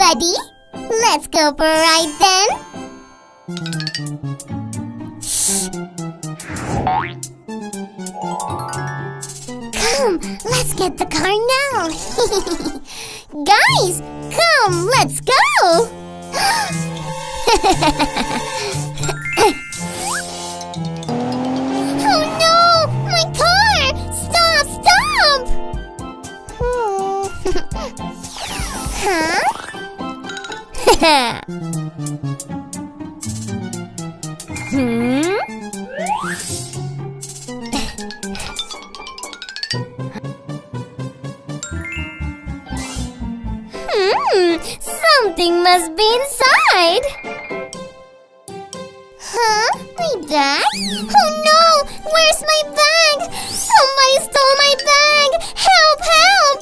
buddy. Let's go for a ride then. Come, let's get the car now. Guys, come, let's go. Oh no, my car! Stop, stop! Huh? Something must be inside. Huh? My bag? Oh no! Where's my bag? Somebody stole my bag! Help! Help!